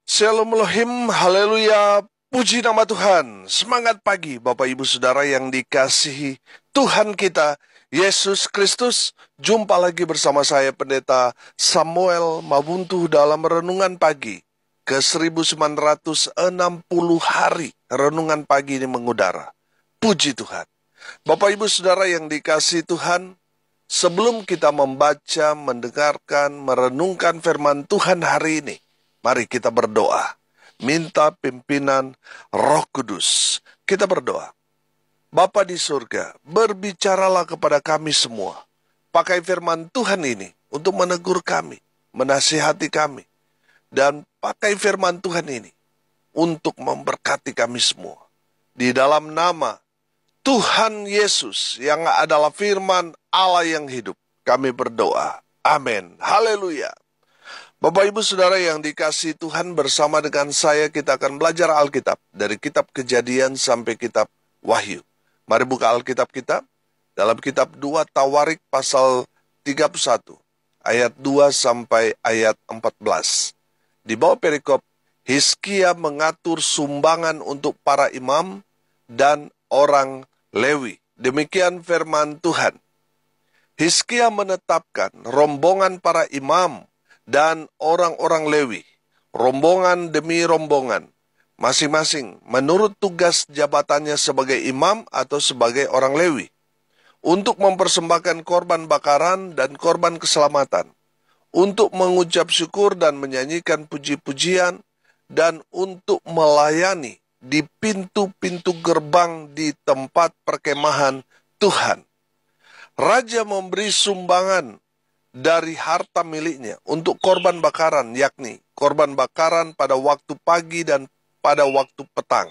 Shalom Elohim, haleluya, puji nama Tuhan. Semangat pagi Bapak Ibu Saudara yang dikasihi Tuhan kita, Yesus Kristus. Jumpa lagi bersama saya Pendeta Samuel Mabuntu dalam Renungan Pagi ke 1960 hari Renungan Pagi ini mengudara. Puji Tuhan. Bapak Ibu Saudara yang dikasihi Tuhan, sebelum kita membaca, mendengarkan, merenungkan firman Tuhan hari ini, mari kita berdoa, minta pimpinan Roh Kudus. Kita berdoa. Bapa di surga, berbicaralah kepada kami semua. Pakai firman Tuhan ini untuk menegur kami, menasihati kami. Dan pakai firman Tuhan ini untuk memberkati kami semua. Di dalam nama Tuhan Yesus yang adalah firman Allah yang hidup, kami berdoa. Amin. Haleluya. Bapak Ibu Saudara yang dikasihi Tuhan, bersama dengan saya kita akan belajar Alkitab dari kitab Kejadian sampai kitab Wahyu. Mari buka Alkitab kita dalam kitab 2 Tawarik pasal 31 ayat 2 sampai ayat 14. Di bawah perikop, Hizkia mengatur sumbangan untuk para imam dan orang Lewi. Demikian firman Tuhan. Hizkia menetapkan rombongan para imam dan orang-orang Lewi, rombongan demi rombongan, masing-masing menurut tugas jabatannya sebagai imam atau sebagai orang Lewi, untuk mempersembahkan korban bakaran dan korban keselamatan, untuk mengucap syukur dan menyanyikan puji-pujian, dan untuk melayani di pintu-pintu gerbang di tempat perkemahan Tuhan. Raja memberi sumbangan dari harta miliknya untuk korban bakaran, yakni korban bakaran pada waktu pagi dan pada waktu petang,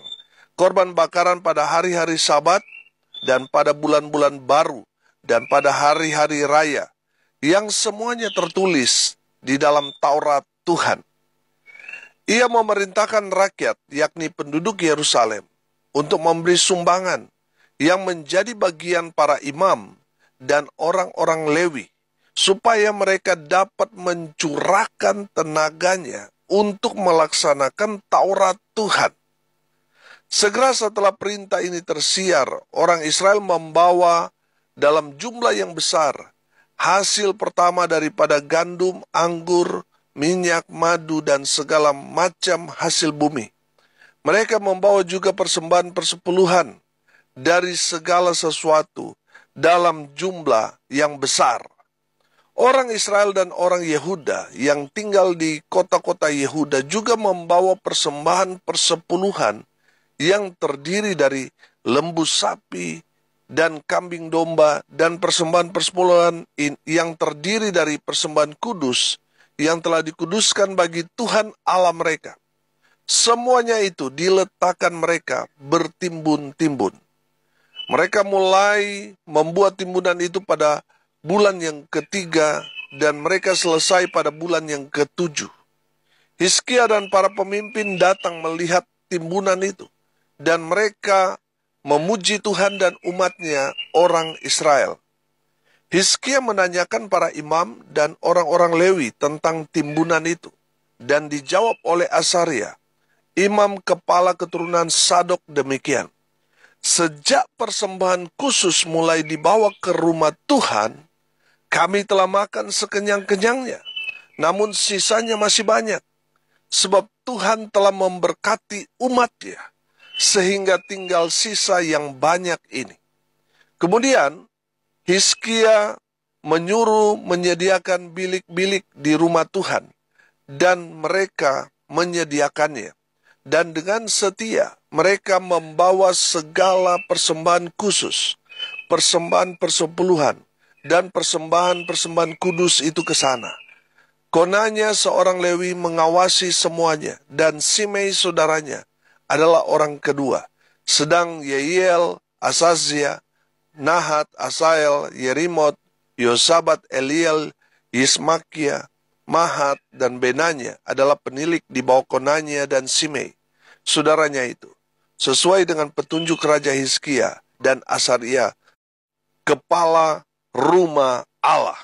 korban bakaran pada hari-hari Sabat dan pada bulan-bulan baru dan pada hari-hari raya, yang semuanya tertulis di dalam Taurat Tuhan. Ia memerintahkan rakyat, yakni penduduk Yerusalem, untuk memberi sumbangan yang menjadi bagian para imam dan orang-orang Lewi, supaya mereka dapat mencurahkan tenaganya untuk melaksanakan Taurat Tuhan. Segera setelah perintah ini tersiar, orang Israel membawa dalam jumlah yang besar hasil pertama daripada gandum, anggur, minyak, madu, dan segala macam hasil bumi. Mereka membawa juga persembahan persepuluhan dari segala sesuatu dalam jumlah yang besar. Orang Israel dan orang Yehuda yang tinggal di kota-kota Yehuda juga membawa persembahan persepuluhan yang terdiri dari lembu sapi dan kambing domba, dan persembahan persepuluhan yang terdiri dari persembahan kudus yang telah dikuduskan bagi Tuhan Allah mereka. Semuanya itu diletakkan mereka bertimbun-timbun. Mereka mulai membuat timbunan itu pada bulan yang ketiga, dan mereka selesai pada bulan yang ketujuh. Hizkia dan para pemimpin datang melihat timbunan itu, dan mereka memuji Tuhan dan umatnya orang Israel. Hizkia menanyakan para imam dan orang-orang Lewi tentang timbunan itu, dan dijawab oleh Asaria, imam kepala keturunan Sadok, demikian. Sejak persembahan khusus mulai dibawa ke rumah Tuhan, kami telah makan sekenyang-kenyangnya, namun sisanya masih banyak, sebab Tuhan telah memberkati umat-Nya, sehingga tinggal sisa yang banyak ini. Kemudian, Hizkia menyuruh menyediakan bilik-bilik di rumah Tuhan, dan mereka menyediakannya. Dan dengan setia, mereka membawa segala persembahan khusus, persembahan persepuluhan, dan persembahan-persembahan kudus itu ke sana. Konanya seorang Lewi mengawasi semuanya, dan Simei saudaranya adalah orang kedua. Sedang Yeiel, Asazia, Nahat, Asael, Yerimot, Yosabat, Eliel, Yismakia, Mahat, dan Benanya adalah penilik di bawah Konanya dan Simei, saudaranya itu, sesuai dengan petunjuk Raja Hizkia dan Asaria, kepala rumah Allah.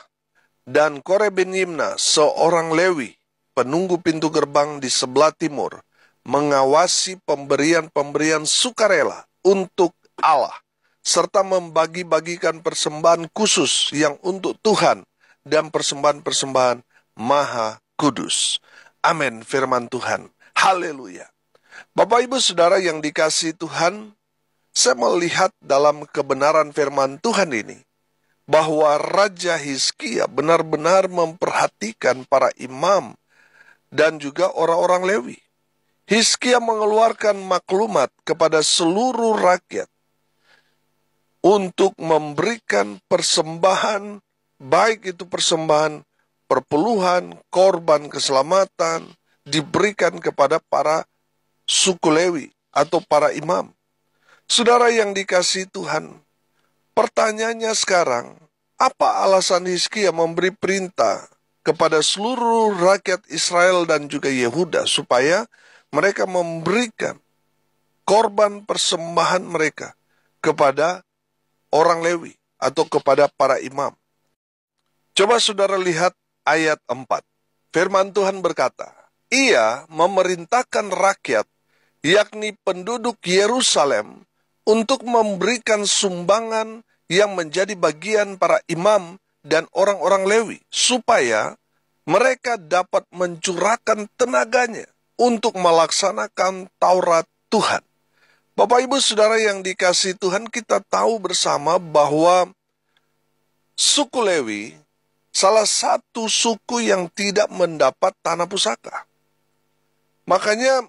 Dan Kore bin Yimna, seorang Lewi, penunggu pintu gerbang di sebelah timur, mengawasi pemberian-pemberian sukarela untuk Allah, serta membagi-bagikan persembahan khusus yang untuk Tuhan dan persembahan-persembahan maha kudus. Amin, firman Tuhan. Haleluya. Bapak Ibu Saudara yang dikasihi Tuhan, saya melihat dalam kebenaran firman Tuhan ini, bahwa Raja Hizkia benar-benar memperhatikan para imam dan juga orang-orang Lewi. Hizkia mengeluarkan maklumat kepada seluruh rakyat untuk memberikan persembahan, baik itu persembahan perpuluhan, korban keselamatan, diberikan kepada para suku Lewi atau para imam. Saudara yang dikasihi Tuhan, pertanyaannya sekarang, apa alasan Hizkia memberi perintah kepada seluruh rakyat Israel dan juga Yehuda supaya mereka memberikan korban persembahan mereka kepada orang Lewi atau kepada para imam? Coba saudara lihat ayat 4. Firman Tuhan berkata, Ia memerintahkan rakyat, yakni penduduk Yerusalem, untuk memberikan sumbangan yang menjadi bagian para imam dan orang-orang Lewi, supaya mereka dapat mencurahkan tenaganya untuk melaksanakan Taurat Tuhan. Bapak Ibu Saudara yang dikasihi Tuhan, kita tahu bersama bahwa suku Lewi salah satu suku yang tidak mendapat tanah pusaka. Makanya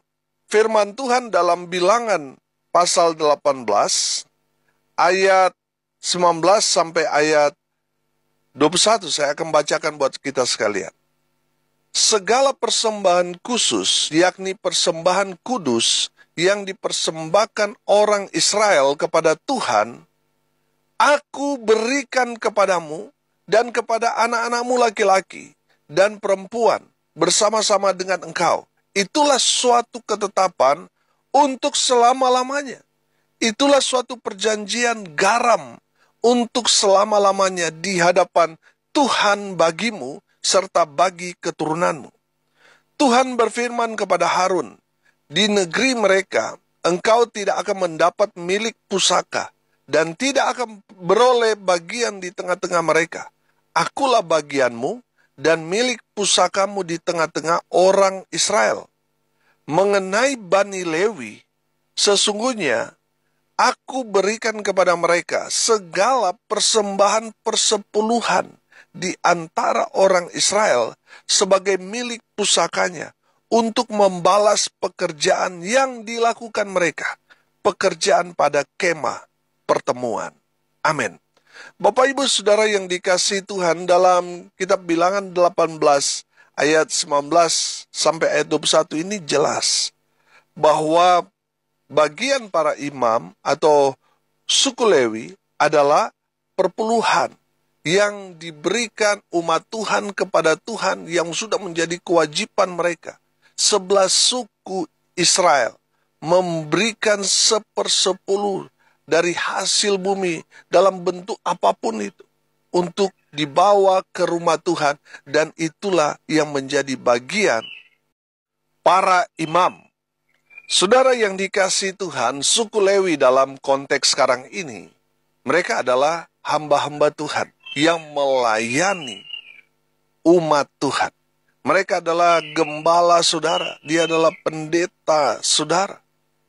firman Tuhan dalam Bilangan pasal 18 ayat 19 sampai ayat 21, saya akan bacakan buat kita sekalian. Segala persembahan khusus, yakni persembahan kudus yang dipersembahkan orang Israel kepada Tuhan, aku berikan kepadamu dan kepada anak-anakmu laki-laki dan perempuan bersama-sama dengan engkau. Itulah suatu ketetapan untuk selama-lamanya. Itulah suatu perjanjian garam untuk selama-lamanya di hadapan Tuhan bagimu serta bagi keturunanmu. Tuhan berfirman kepada Harun, di negeri mereka engkau tidak akan mendapat milik pusaka dan tidak akan beroleh bagian di tengah-tengah mereka. Akulah bagianmu dan milik pusakamu di tengah-tengah orang Israel. Mengenai Bani Lewi, sesungguhnya aku berikan kepada mereka segala persembahan persepuluhan di antara orang Israel sebagai milik pusakanya untuk membalas pekerjaan yang dilakukan mereka, pekerjaan pada kemah pertemuan. Amin. Bapak Ibu Saudara yang dikasihi Tuhan, dalam kitab Bilangan 18 ayat 19 sampai ayat 21 ini jelas bahwa bagian para imam atau suku Lewi adalah perpuluhan yang diberikan umat Tuhan kepada Tuhan yang sudah menjadi kewajiban mereka. 11 suku Israel memberikan 1/10 dari hasil bumi dalam bentuk apapun itu untuk dibawa ke rumah Tuhan, dan itulah yang menjadi bagian para imam. Saudara yang dikasihi Tuhan, suku Lewi dalam konteks sekarang ini, mereka adalah hamba-hamba Tuhan yang melayani umat Tuhan. Mereka adalah gembala saudara, dia adalah pendeta saudara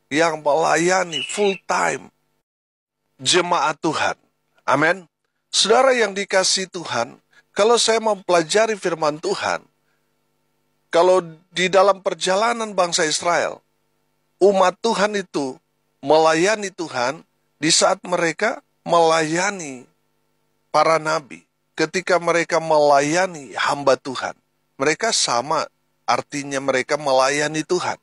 yang melayani full time jemaat Tuhan. Amin. Saudara yang dikasihi Tuhan, kalau saya mempelajari firman Tuhan, kalau di dalam perjalanan bangsa Israel, umat Tuhan itu melayani Tuhan di saat mereka melayani para nabi. Ketika mereka melayani hamba Tuhan, mereka sama artinya mereka melayani Tuhan.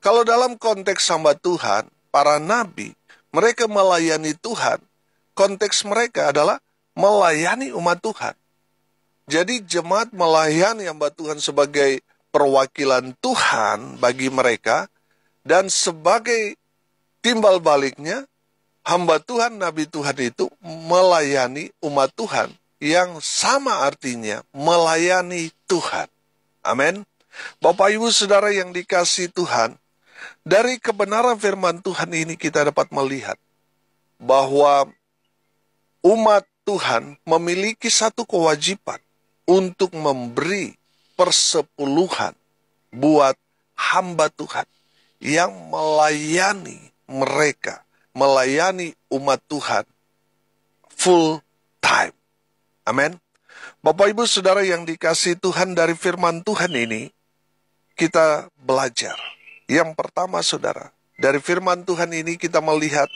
Kalau dalam konteks hamba Tuhan, para nabi, mereka melayani Tuhan, konteks mereka adalah melayani umat Tuhan. Jadi jemaat melayani hamba Tuhan sebagai perwakilan Tuhan bagi mereka, dan sebagai timbal baliknya, hamba Tuhan, nabi Tuhan itu melayani umat Tuhan yang sama artinya melayani Tuhan. Amin. Bapak Ibu Saudara yang dikasihi Tuhan, dari kebenaran firman Tuhan ini kita dapat melihat bahwa umat Tuhan memiliki satu kewajiban untuk memberi persepuluhan buat hamba Tuhan yang melayani mereka, melayani umat Tuhan full time. Amin. Bapak Ibu Saudara yang dikasihi Tuhan, dari firman Tuhan ini kita belajar. Yang pertama Saudara, dari firman Tuhan ini kita melihat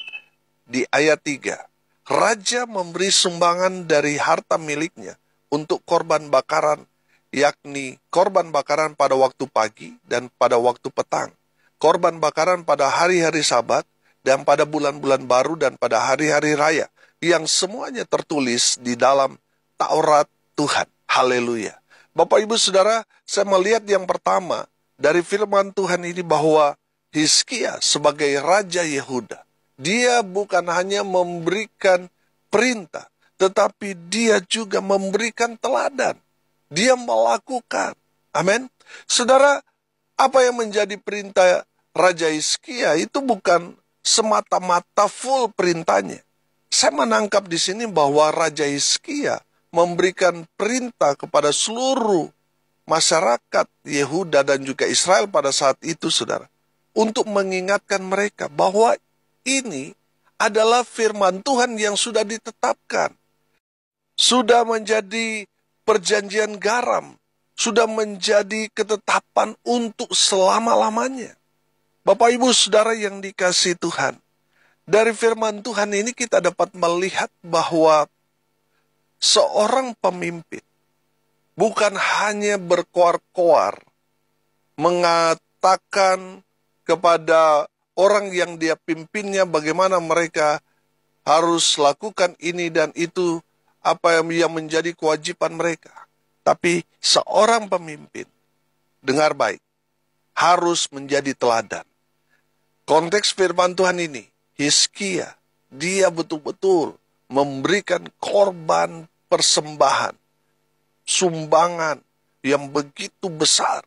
di ayat 3. Raja memberi sumbangan dari harta miliknya untuk korban bakaran, yakni korban bakaran pada waktu pagi dan pada waktu petang, korban bakaran pada hari-hari Sabat dan pada bulan-bulan baru dan pada hari-hari raya, yang semuanya tertulis di dalam Taurat Tuhan. Haleluya. Bapak Ibu Saudara, saya melihat yang pertama dari firman Tuhan ini bahwa Hizkia sebagai Raja Yehuda, dia bukan hanya memberikan perintah, tetapi dia juga memberikan teladan. Dia melakukan. Amin. Saudara, apa yang menjadi perintah Raja Hizkia itu bukan semata-mata full perintahnya. Saya menangkap di sini bahwa Raja Hizkia memberikan perintah kepada seluruh masyarakat Yehuda dan juga Israel pada saat itu, saudara, untuk mengingatkan mereka bahwa ini adalah firman Tuhan yang sudah ditetapkan, sudah menjadi perjanjian garam, sudah menjadi ketetapan untuk selama-lamanya. Bapak Ibu Saudara yang dikasihi Tuhan, dari firman Tuhan ini kita dapat melihat bahwa seorang pemimpin bukan hanya berkoar-koar mengatakan kepada orang yang dia pimpinnya bagaimana mereka harus lakukan ini dan itu, apa yang menjadi kewajiban mereka. Tapi seorang pemimpin, dengar baik, harus menjadi teladan. Konteks firman Tuhan ini, Hizkia, dia betul-betul memberikan korban persembahan, sumbangan yang begitu besar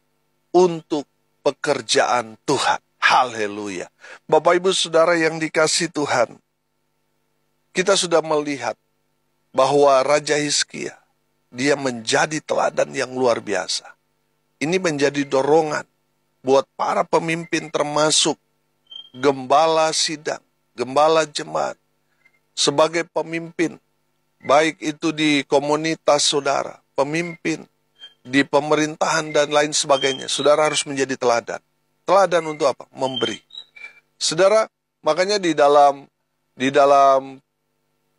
untuk pekerjaan Tuhan. Haleluya. Bapak Ibu Saudara yang dikasihi Tuhan, kita sudah melihat bahwa Raja Hizkia, dia menjadi teladan yang luar biasa. Ini menjadi dorongan buat para pemimpin termasuk gembala sidang, gembala jemaat, sebagai pemimpin, baik itu di komunitas saudara, pemimpin di pemerintahan dan lain sebagainya, saudara harus menjadi teladan. Teladan untuk apa? Memberi. Saudara, makanya di dalam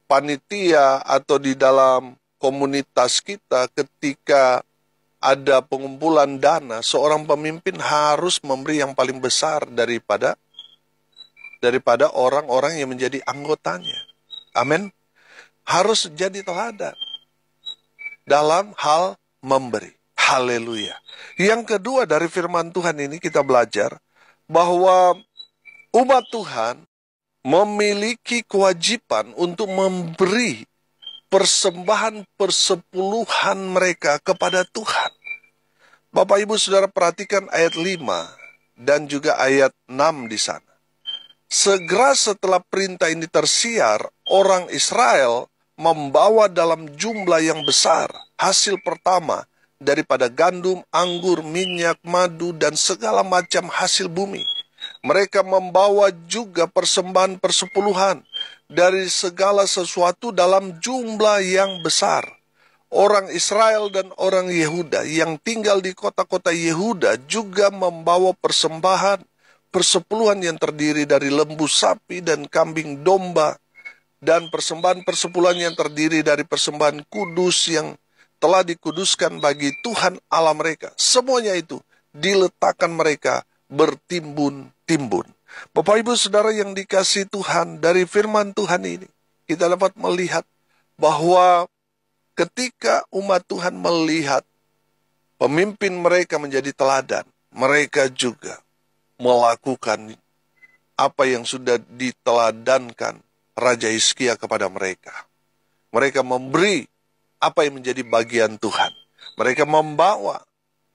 panitia atau di dalam komunitas kita, ketika ada pengumpulan dana, seorang pemimpin harus memberi yang paling besar daripada orang-orang yang menjadi anggotanya. Amin. Harus jadi teladan dalam hal memberi. Haleluya. Yang kedua dari firman Tuhan ini kita belajar bahwa umat Tuhan memiliki kewajiban untuk memberi persembahan persepuluhan mereka kepada Tuhan. Bapak Ibu Saudara perhatikan ayat 5 dan juga ayat 6 di sana. Segera setelah perintah ini tersiar, orang Israel membawa dalam jumlah yang besar hasil pertama daripada gandum, anggur, minyak, madu, dan segala macam hasil bumi. Mereka membawa juga persembahan persepuluhan dari segala sesuatu dalam jumlah yang besar. Orang Israel dan orang Yehuda yang tinggal di kota-kota Yehuda juga membawa persembahan persepuluhan yang terdiri dari lembu sapi dan kambing domba, dan persembahan persepuluhan yang terdiri dari persembahan kudus yang telah dikuduskan bagi Tuhan Allah mereka. Semuanya itu diletakkan mereka bertimbun-timbun. Bapak Ibu Saudara yang dikasihi Tuhan, dari firman Tuhan ini kita dapat melihat bahwa ketika umat Tuhan melihat pemimpin mereka menjadi teladan, mereka juga melakukan apa yang sudah diteladankan Raja Hizkia kepada mereka. Mereka memberi apa yang menjadi bagian Tuhan. Mereka membawa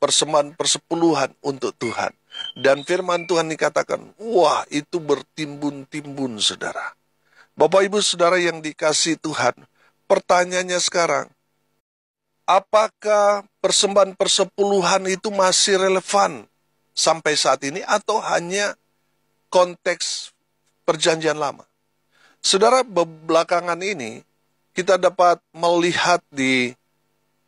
persembahan persepuluhan untuk Tuhan. Dan firman Tuhan dikatakan, wah itu bertimbun-timbun saudara. Bapak Ibu Saudara yang dikasihi Tuhan, pertanyaannya sekarang, apakah persembahan persepuluhan itu masih relevan sampai saat ini atau hanya konteks perjanjian lama? Saudara, belakangan ini kita dapat melihat di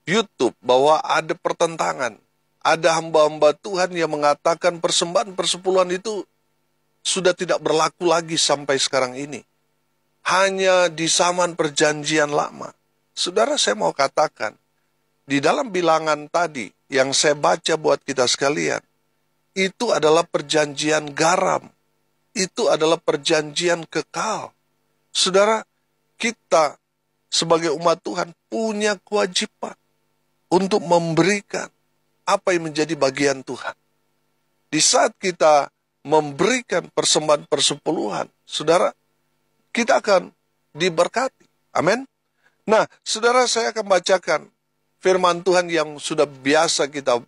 YouTube bahwa ada pertentangan. Ada hamba-hamba Tuhan yang mengatakan persembahan persepuluhan itu sudah tidak berlaku lagi sampai sekarang ini. Hanya di zaman perjanjian lama. Saudara, saya mau katakan, di dalam bilangan tadi yang saya baca buat kita sekalian, itu adalah perjanjian garam. Itu adalah perjanjian kekal. Saudara, kita sebagai umat Tuhan punya kewajiban untuk memberikan apa yang menjadi bagian Tuhan. Di saat kita memberikan persembahan persepuluhan, saudara, kita akan diberkati. Amin. Nah, saudara, saya akan bacakan firman Tuhan yang sudah biasa kita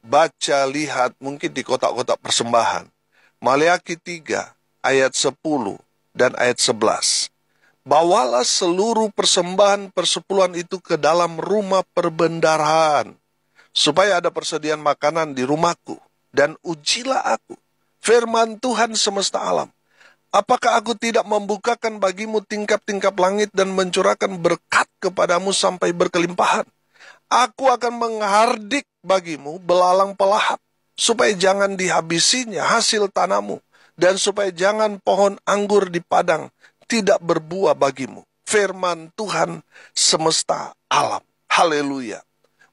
baca, lihat, mungkin di kotak-kotak persembahan. Maleakhi 3, ayat 10 dan ayat 11. Bawalah seluruh persembahan persepuluhan itu ke dalam rumah perbendaharaan, supaya ada persediaan makanan di rumahku, dan ujilah aku, firman Tuhan semesta alam. Apakah aku tidak membukakan bagimu tingkap-tingkap langit dan mencurahkan berkat kepadamu sampai berkelimpahan? Aku akan menghardik bagimu belalang pelahap, supaya jangan dihabisinya hasil tanahmu, dan supaya jangan pohon anggur di padang tidak berbuah bagimu. Firman Tuhan semesta alam. Haleluya.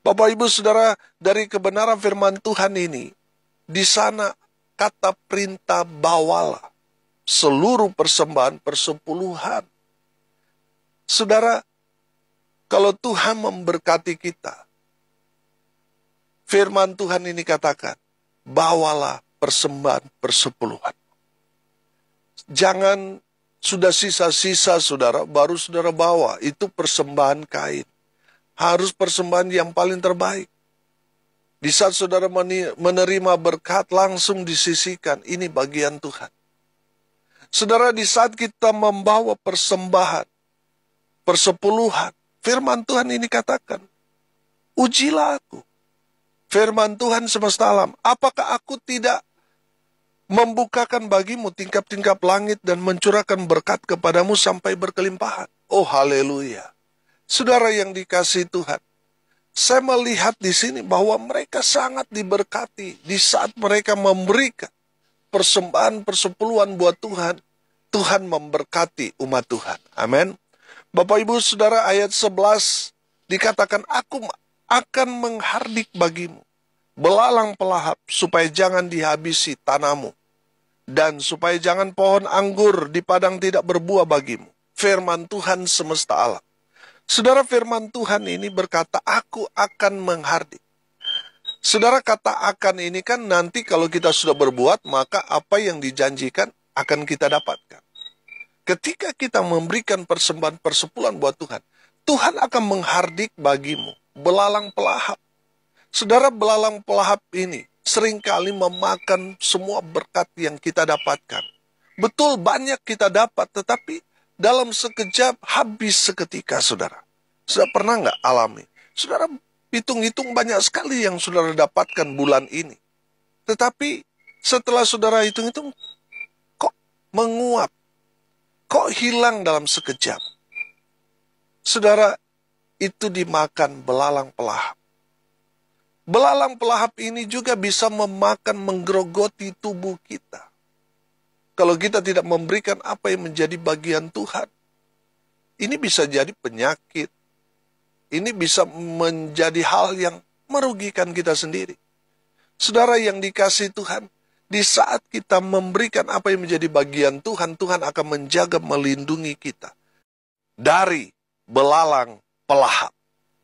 Bapak Ibu Saudara, dari kebenaran firman Tuhan ini, di sana kata perintah bawalah seluruh persembahan persepuluhan. Saudara, kalau Tuhan memberkati kita, firman Tuhan ini katakan, bawalah persembahan persepuluhan. Jangan sudah sisa-sisa saudara, baru saudara bawa, itu persembahan kain. Harus persembahan yang paling terbaik. Di saat saudara menerima berkat, langsung disisihkan, ini bagian Tuhan. Saudara, di saat kita membawa persembahan persepuluhan, firman Tuhan ini katakan, ujilah aku, firman Tuhan semesta alam, apakah aku tidak membukakan bagimu tingkap-tingkap langit dan mencurahkan berkat kepadamu sampai berkelimpahan? Oh haleluya. Saudara yang dikasihi Tuhan, saya melihat di sini bahwa mereka sangat diberkati di saat mereka memberikan persembahan persepuluhan buat Tuhan. Tuhan memberkati umat Tuhan. Amin. Bapak Ibu Saudara, ayat 11 dikatakan, aku akan menghardik bagimu belalang pelahap supaya jangan dihabisi tanahmu, dan supaya jangan pohon anggur di padang tidak berbuah bagimu. Firman Tuhan semesta alam. Saudara, firman Tuhan ini berkata, aku akan menghardik. Saudara, kata akan ini kan nanti kalau kita sudah berbuat, maka apa yang dijanjikan akan kita dapatkan. Ketika kita memberikan persembahan persepuluhan buat Tuhan, Tuhan akan menghardik bagimu belalang pelahap. Saudara, belalang pelahap ini seringkali memakan semua berkat yang kita dapatkan. Betul, banyak kita dapat, tetapi dalam sekejap habis seketika, saudara. Sudah pernah nggak alami? Saudara, hitung-hitung banyak sekali yang saudara dapatkan bulan ini. Tetapi setelah saudara hitung-hitung, kok menguap? Kok hilang dalam sekejap? Saudara, itu dimakan belalang pelahap. Belalang pelahap ini juga bisa memakan, menggerogoti tubuh kita. Kalau kita tidak memberikan apa yang menjadi bagian Tuhan, ini bisa jadi penyakit. Ini bisa menjadi hal yang merugikan kita sendiri. Saudara yang dikasihi Tuhan, di saat kita memberikan apa yang menjadi bagian Tuhan, Tuhan akan menjaga, melindungi kita dari belalang pelahap.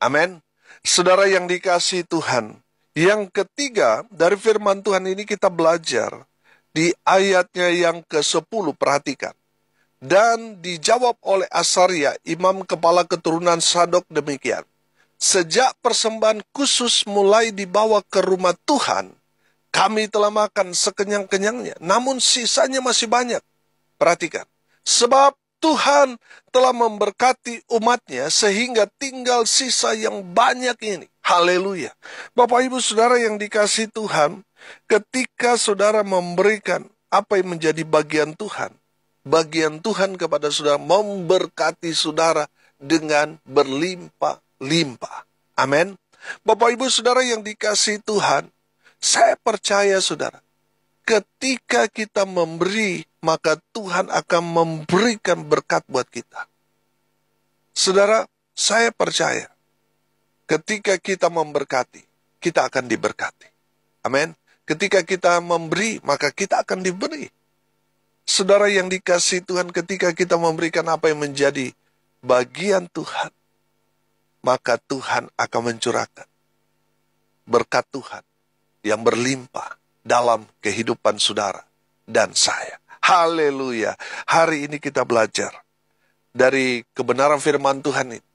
Amin. Saudara yang dikasihi Tuhan, yang ketiga dari firman Tuhan ini kita belajar di ayatnya yang ke-10, perhatikan. Dan dijawab oleh Asaria, imam kepala keturunan Sadok demikian. Sejak persembahan khusus mulai dibawa ke rumah Tuhan, kami telah makan sekenyang-kenyangnya, namun sisanya masih banyak. Perhatikan, sebab Tuhan telah memberkati umatnya sehingga tinggal sisa yang banyak ini. Haleluya. Bapak Ibu Saudara yang dikasihi Tuhan, ketika saudara memberikan apa yang menjadi bagian Tuhan kepada saudara memberkati saudara dengan berlimpah-limpah. Amin. Bapak Ibu Saudara yang dikasihi Tuhan, saya percaya saudara, ketika kita memberi, maka Tuhan akan memberikan berkat buat kita. Saudara, saya percaya, ketika kita memberkati, kita akan diberkati. Amin. Ketika kita memberi, maka kita akan diberi. Saudara yang dikasihi Tuhan, ketika kita memberikan apa yang menjadi bagian Tuhan, maka Tuhan akan mencurahkan berkat Tuhan yang berlimpah dalam kehidupan saudara dan saya. Haleluya. Hari ini kita belajar dari kebenaran firman Tuhan ini.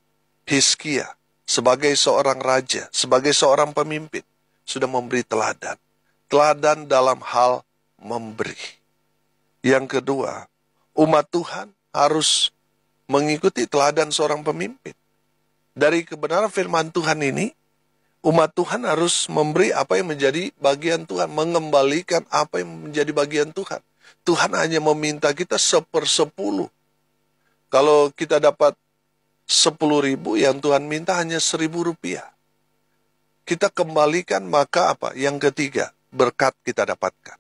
Hizkia sebagai seorang raja, sebagai seorang pemimpin, sudah memberi teladan. Teladan dalam hal memberi. Yang kedua, umat Tuhan harus mengikuti teladan seorang pemimpin. Dari kebenaran firman Tuhan ini, umat Tuhan harus memberi apa yang menjadi bagian Tuhan, mengembalikan apa yang menjadi bagian Tuhan. Tuhan hanya meminta kita 1/10. Kalau kita dapat 10.000, yang Tuhan minta hanya 1.000 rupiah. Kita kembalikan, maka apa? Yang ketiga, berkat kita dapatkan.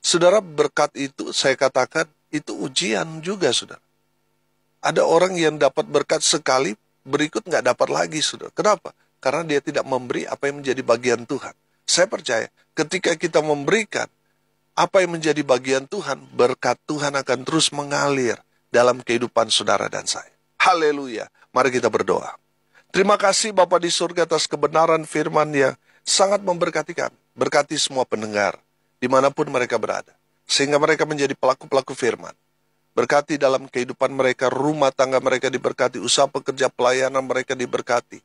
Saudara, berkat itu saya katakan, itu ujian juga, saudara. Ada orang yang dapat berkat sekali, berikut nggak dapat lagi, saudara. Kenapa? Karena dia tidak memberi apa yang menjadi bagian Tuhan. Saya percaya, ketika kita memberikan apa yang menjadi bagian Tuhan, berkat Tuhan akan terus mengalir dalam kehidupan saudara dan saya. Haleluya. Mari kita berdoa. Terima kasih Bapa di surga atas kebenaran firman yang sangat memberkati kami. Berkati semua pendengar, dimanapun mereka berada. Sehingga mereka menjadi pelaku-pelaku firman. Berkati dalam kehidupan mereka, rumah tangga mereka diberkati, usaha pekerja pelayanan mereka diberkati.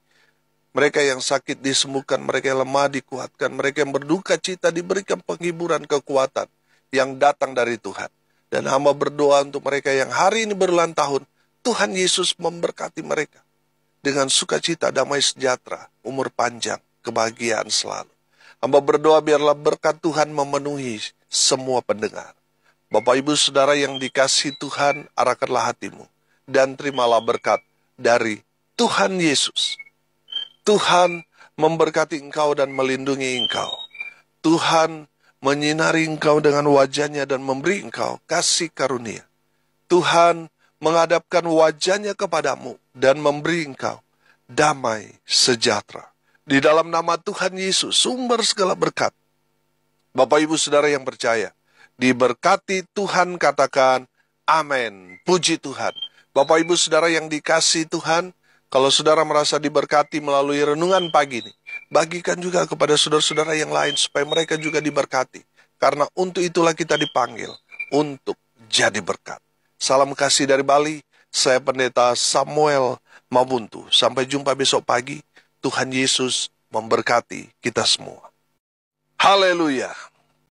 Mereka yang sakit disembuhkan, mereka yang lemah dikuatkan, mereka yang berduka cita diberikan penghiburan kekuatan yang datang dari Tuhan. Dan hamba berdoa untuk mereka yang hari ini berulang tahun, Tuhan Yesus memberkati mereka dengan sukacita, damai sejahtera, umur panjang, kebahagiaan selalu. Hamba berdoa biarlah berkat Tuhan memenuhi semua pendengar. Bapak Ibu Saudara yang dikasihi Tuhan, arahkanlah hatimu dan terimalah berkat dari Tuhan Yesus. Tuhan memberkati engkau dan melindungi engkau. Tuhan menyinari engkau dengan wajahnya dan memberi engkau kasih karunia. Tuhan menghadapkan wajahnya kepadamu dan memberi engkau damai sejahtera. Di dalam nama Tuhan Yesus, sumber segala berkat. Bapak Ibu Saudara yang percaya, diberkati Tuhan, katakan amin. Puji Tuhan. Bapak Ibu Saudara yang dikasihi Tuhan, kalau saudara merasa diberkati melalui renungan pagi ini, bagikan juga kepada saudara-saudara yang lain supaya mereka juga diberkati. Karena untuk itulah kita dipanggil, untuk jadi berkat. Salam kasih dari Bali, saya Pendeta Samuel Mabuntu. Sampai jumpa besok pagi. Tuhan Yesus memberkati kita semua. Haleluya.